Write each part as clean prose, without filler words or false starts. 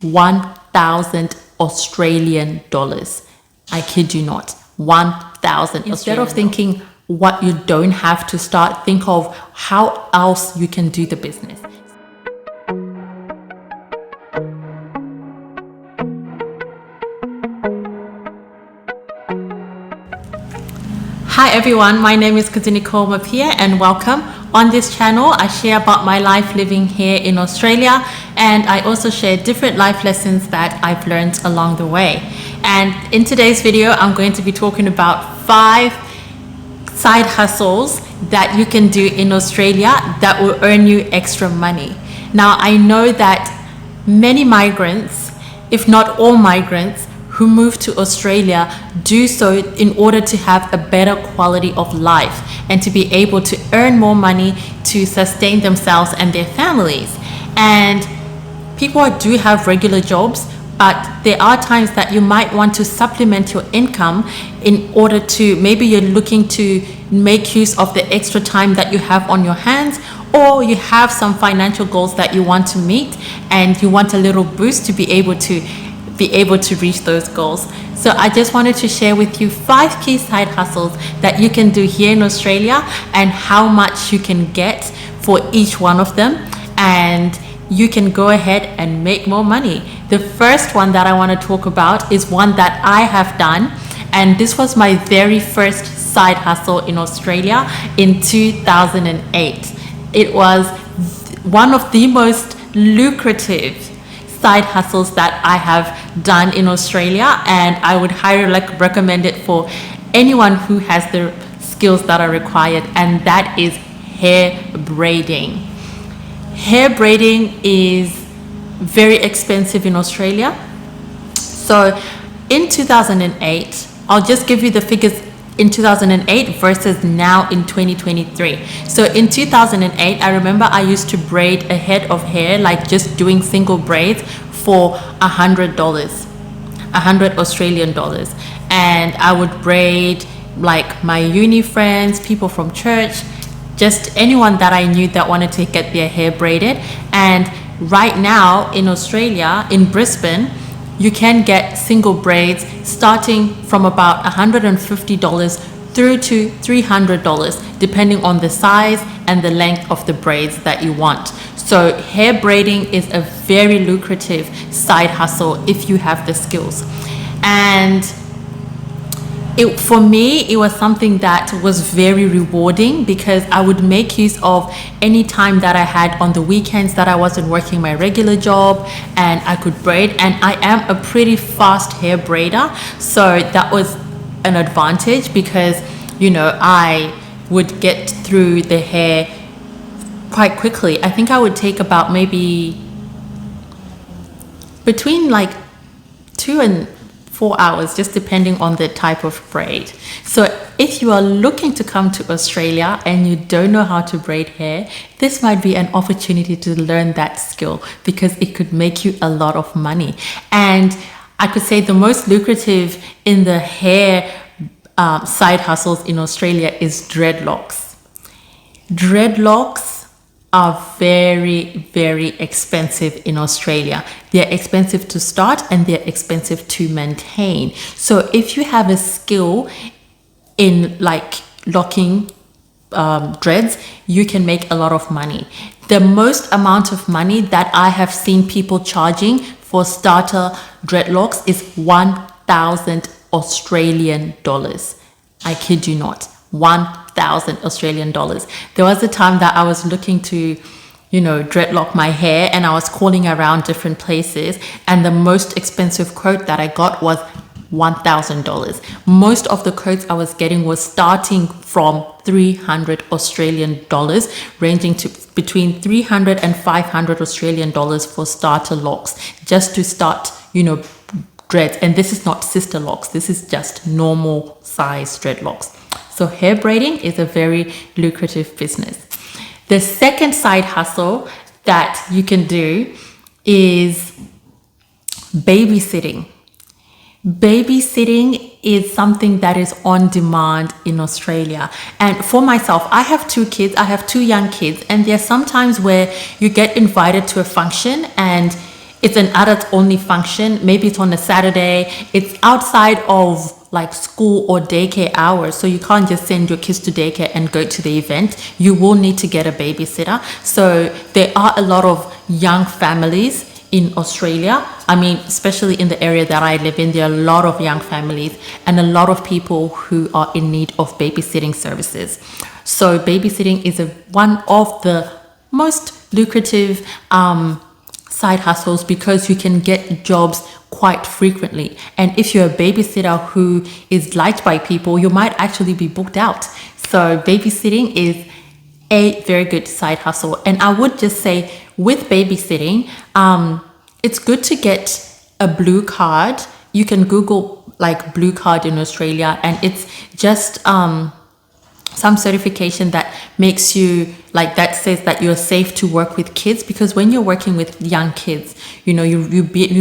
1,000 Australian dollars. I kid you not, 1,000. Instead of thinking what you don't have to start, think of how else you can do the business. Hi everyone, my name is Kudzie Mapiye and welcome. On this channel, I share about my life living here in Australia, and I also share different life lessons that I've learned along the way. And in today's video, I'm going to be talking about 5 side hustles that you can do in Australia that will earn you extra money. Now, I know that many migrants, if not all migrants, who move to Australia do so in order to have a better quality of life and to be able to earn more money to sustain themselves and their families. And people do have regular jobs, but there are times that you might want to supplement your income in order to, maybe you're looking to make use of the extra time that you have on your hands, or you have some financial goals that you want to meet and you want a little boost to be able to reach those goals. So I just wanted to share with you 5 key side hustles that you can do here in Australia and how much you can get for each one of them, and you can go ahead and make more money. The first one that I want to talk about is one that I have done, and this was my very first side hustle in Australia in 2008. It was one of the most lucrative side hustles that I have done in Australia, and I would highly recommend it for anyone who has the skills that are required, and that is hair braiding. Hair braiding is very expensive in Australia. So in 2008, I'll just give you the figures in 2008 versus now in 2023. So in 2008, I remember I used to braid a head of hair, like just doing single braids, for $100 Australian dollars. And I would braid like my uni friends, people from church, just anyone that I knew that wanted to get their hair braided. And right now in Australia, in Brisbane, you can get single braids starting from about $150 through to $300, depending on the size and the length of the braids that you want. So hair braiding is a very lucrative side hustle if you have the skills. And for me, it was something that was very rewarding because I would make use of any time that I had on the weekends that I wasn't working my regular job, and I could braid. And I am a pretty fast hair braider, so that was an advantage because, you know, I would get through the hair quite quickly. I think I would take about maybe between like 2 and 4 hours, just depending on the type of braid. So if you are looking to come to Australia and you don't know how to braid hair, this might be an opportunity to learn that skill because it could make you a lot of money. And I could say the most lucrative in the hair side hustles in Australia is dreadlocks. Dreadlocks are very, very expensive in Australia. They're expensive to start and they're expensive to maintain. So if you have a skill in like locking dreads, you can make a lot of money. The most amount of money that I have seen people charging for starter dreadlocks is 1,000 Australian dollars. I kid you not. 1,000 Australian dollars. There was a time that I was looking to, you know, dreadlock my hair, and I was calling around different places, and the most expensive quote that I got was $1,000. Most of the quotes I was getting was starting from 300 Australian dollars, ranging to between 300 and 500 Australian dollars for starter locks, just to start, you know, dreads. And this is not sister locks, this is just normal size dreadlocks. So hair braiding is a very lucrative business. The second side hustle that you can do is babysitting. Babysitting is something that is on demand in Australia. And for myself, I have 2 kids. I have 2 young kids, and there's sometimes where you get invited to a function and it's an adult only function. Maybe it's on a Saturday. It's outside of like school or daycare hours. So you can't just send your kids to daycare and go to the event. You will need to get a babysitter. So there are a lot of young families in Australia. I mean, especially in the area that I live in, there are a lot of young families and a lot of people who are in need of babysitting services. So babysitting is one of the most lucrative side hustles because you can get jobs quite frequently. And if you're a babysitter who is liked by people, you might actually be booked out. So babysitting is a very good side hustle. And I would just say with babysitting, it's good to get a blue card. You can Google like blue card in Australia, and it's just some certification that makes you like that says that you're safe to work with kids, because when you're working with young kids, you know, you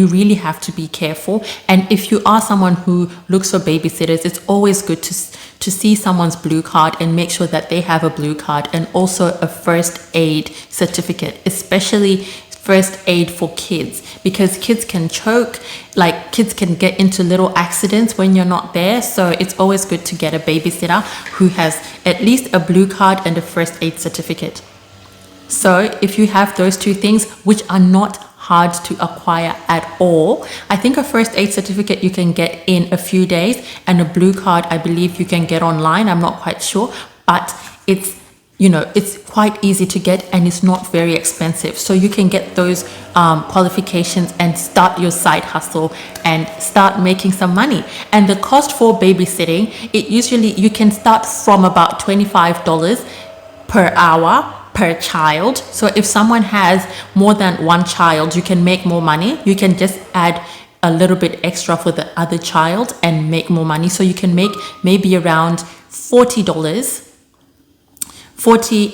really have to be careful. And if you are someone who looks for babysitters, it's always good to see someone's blue card and make sure that they have a blue card and also a first aid certificate, especially first aid for kids, because kids can choke, like kids can get into little accidents when you're not there. So it's always good to get a babysitter who has at least a blue card and a first aid certificate. So if you have those two things, which are not hard to acquire at all, I think a first aid certificate you can get in a few days, and a blue card I believe you can get online. I'm not quite sure, but it's, you know, it's quite easy to get and it's not very expensive. So you can get those qualifications and start your side hustle and start making some money. And the cost for babysitting, it usually, you can start from about $25 per hour per child. So if someone has more than one child, you can make more money. You can just add a little bit extra for the other child and make more money. So you can make maybe around $40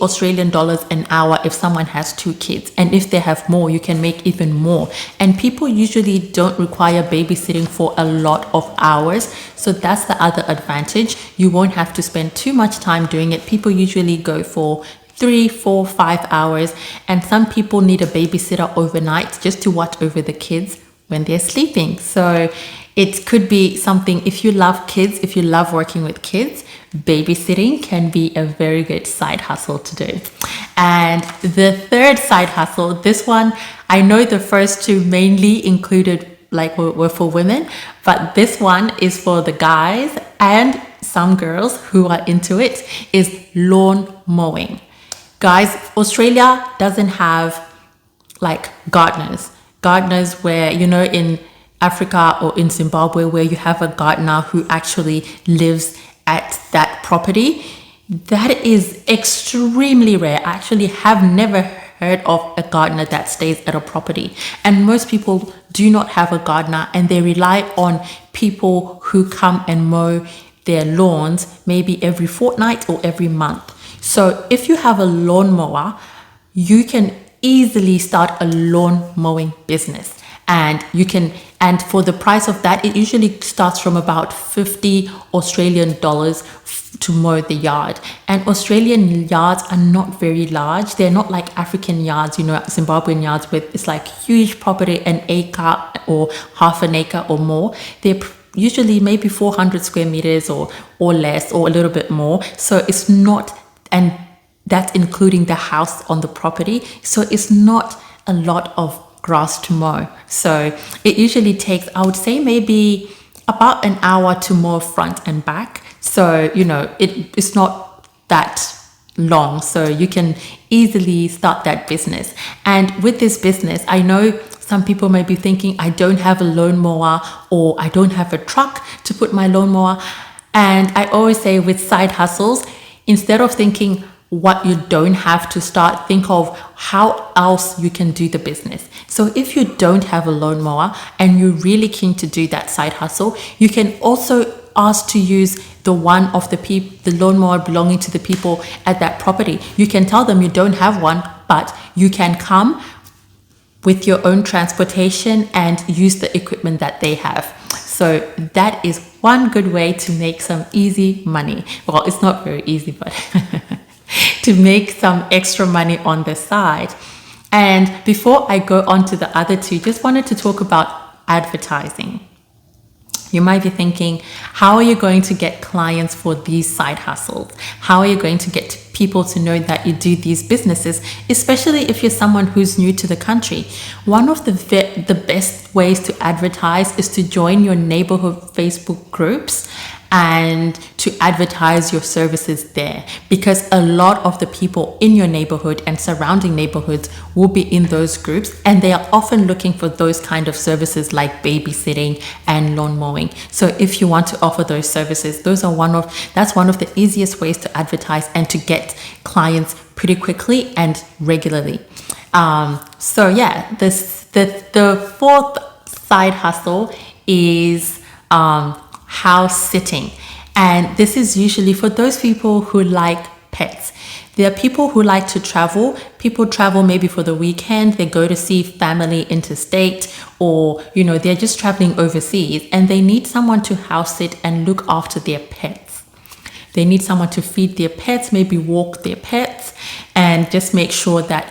Australian dollars an hour if someone has 2 kids. And if they have more, you can make even more. And people usually don't require babysitting for a lot of hours. So that's the other advantage. You won't have to spend too much time doing it. People usually go for 3, 4, 5 hours. And some people need a babysitter overnight just to watch over the kids when they're sleeping. So it could be something, if you love kids, if you love working with kids, babysitting can be a very good side hustle to do. And the third side hustle, this one, I know the first two mainly included like were for women, but this one is for the guys and some girls who are into it, is lawn mowing. Guys, Australia doesn't have like gardeners where, you know, in Africa or in Zimbabwe where you have a gardener who actually lives at that property. That is extremely rare. I actually have never heard of a gardener that stays at a property, and most people do not have a gardener and they rely on people who come and mow their lawns maybe every fortnight or every month. So if you have a lawnmower, you can easily start a lawn mowing business. And you can, and for the price of that, it usually starts from about 50 Australian dollars to mow the yard. And Australian yards are not very large. They're not like African yards, you know, Zimbabwean yards with it's like huge property, an acre or half an acre or more. They're usually maybe 400 square meters or less or a little bit more. So it's not, and that's including the house on the property. So it's not a lot of grass to mow. So it usually takes, I would say, maybe about an hour to mow front and back. So, you know, it's not that long. So you can easily start that business. And with this business, I know some people may be thinking, I don't have a lawnmower or I don't have a truck to put my lawnmower. And I always say with side hustles, instead of thinking what you don't have to start, think of how else you can do the business. So if you don't have a lawnmower and you're really keen to do that side hustle, you can also ask to use the one of the lawnmower belonging to the people at that property. You can tell them you don't have one, but you can come with your own transportation and use the equipment that they have. So that is one good way to make some easy money. Well, it's not very easy, but to make some extra money on the side. And before I go on to the other two, just wanted to talk about advertising. You might be thinking, how are you going to get clients for these side hustles? How are you going to get people to know that you do these businesses, especially if you're someone who's new to the country? One of the best ways to advertise is to join your neighborhood Facebook groups and to advertise your services there, because a lot of the people in your neighborhood and surrounding neighborhoods will be in those groups, and they are often looking for those kind of services like babysitting and lawn mowing. So if you want to offer those services, that's one of the easiest ways to advertise and to get clients pretty quickly and regularly. So yeah, the fourth side hustle is house sitting, and this is usually for those people who like pets. There are people who like to travel. People travel maybe for the weekend. They go to see family interstate, or they're just traveling overseas, and they need someone to house sit and look after their pets. They need someone to feed their pets, maybe walk their pets, and just make sure that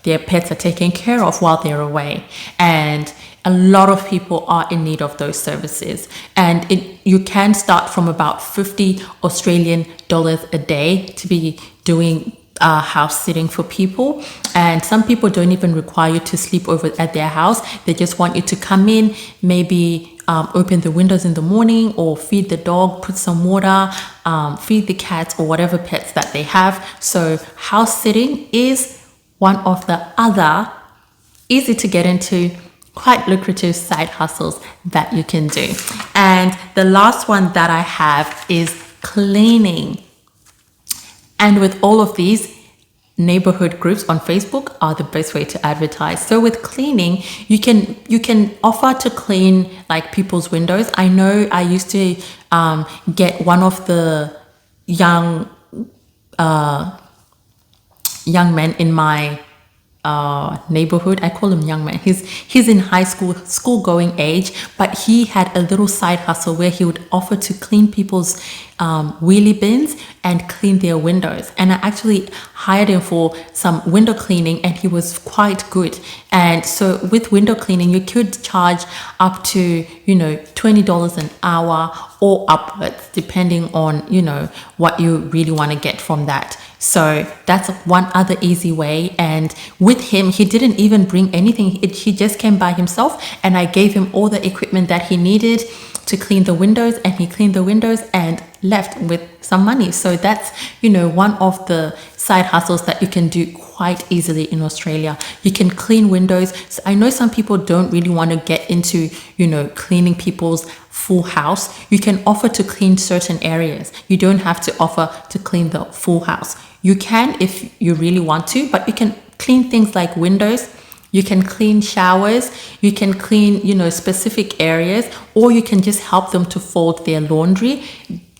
their pets are taken care of while they're away. And a lot of people are in need of those services, and you can start from about 50 Australian dollars a day to be doing house sitting for people. And some people don't even require you to sleep over at their house. They just want you to come in, maybe open the windows in the morning, or feed the dog, put some water, feed the cats or whatever pets that they have. So house sitting is one of the other easy to get into, quite lucrative side hustles that you can do. And the last one that I have is cleaning. And with all of these, neighborhood groups on Facebook are the best way to advertise. So with cleaning, you can offer to clean like people's windows. I know I used to get one of the young men in my neighborhood. I call him young man. He's in high school going age, but he had a little side hustle where he would offer to clean people's wheelie bins and clean their windows. And I actually hired him for some window cleaning, and he was quite good. And so with window cleaning, you could charge up to $20 an hour or upwards, depending on what you really want to get from that. So that's one other easy way. And with him, he didn't even bring anything. He just came by himself, and I gave him all the equipment that he needed to clean the windows, and he cleaned the windows and left with some money. So that's one of the side hustles that you can do quite easily in Australia. You can clean windows. So I know some people don't really want to get into cleaning people's full house. You can offer to clean certain areas. You don't have to offer to clean the full house. You can if you really want to, but you can clean things like windows. You can clean showers. You can clean specific areas, or you can just help them to fold their laundry.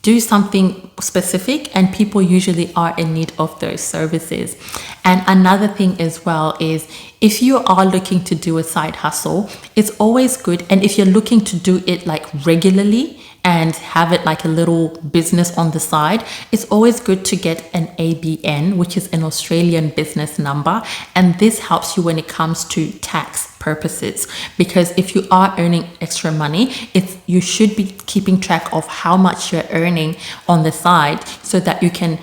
Do something specific, and people usually are in need of those services. And another thing as well is, if you are looking to do a side hustle, it's always good. And if you're looking to do it like regularly and have it like a little business on the side, it's always good to get an ABN, which is an Australian business number. And this helps you when it comes to tax purposes, because if you are earning extra money, you should be keeping track of how much you're earning on the side, so that you can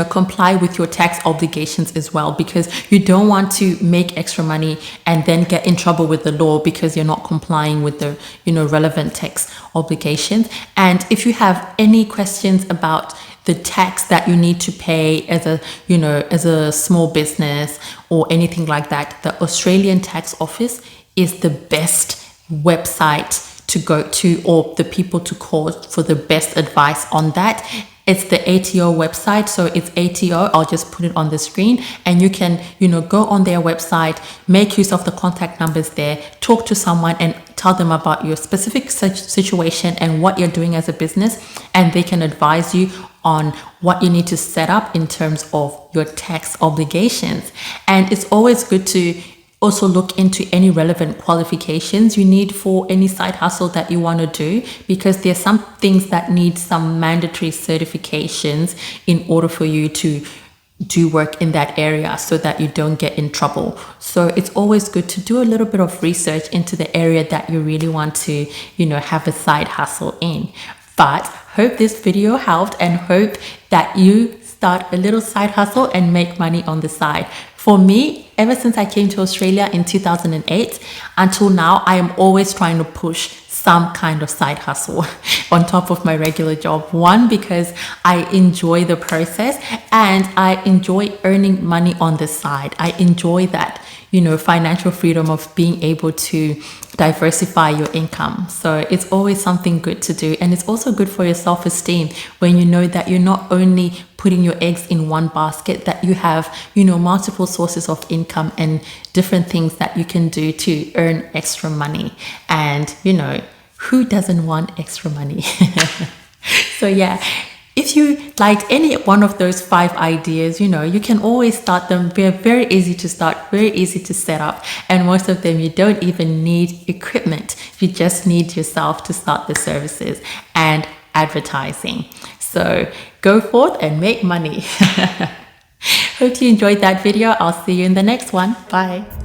comply with your tax obligations as well, because you don't want to make extra money and then get in trouble with the law because you're not complying with the relevant tax obligations. And if you have any questions about the tax that you need to pay as a small business or anything like that, the Australian Tax Office is the best website to go to, or the people to call for the best advice on that. It's the ATO website. So it's ATO. I'll just put it on the screen, and you can, go on their website, make use of the contact numbers there, talk to someone and tell them about your specific situation and what you're doing as a business. And they can advise you on what you need to set up in terms of your tax obligations. And it's always good to also look into any relevant qualifications you need for any side hustle that you want to do, because there's some things that need some mandatory certifications in order for you to do work in that area so that you don't get in trouble. So it's always good to do a little bit of research into the area that you really want to, have a side hustle in. But hope this video helped, and hope that you start a little side hustle and make money on the side. For me, ever since I came to Australia in 2008 until now, I am always trying to push some kind of side hustle on top of my regular job. One, because I enjoy the process and I enjoy earning money on the side. I enjoy that, financial freedom of being able to diversify your income. So it's always something good to do. And it's also good for your self-esteem when you know that you're not only putting your eggs in one basket, that you have, multiple sources of income and different things that you can do to earn extra money. And, who doesn't want extra money? So yeah, if you liked any one of those 5 ideas, you can always start them. They're very easy to start, very easy to set up. And most of them, you don't even need equipment. You just need yourself to start the services and advertising. So go forth and make money. Hope you enjoyed that video. I'll see you in the next one. Bye.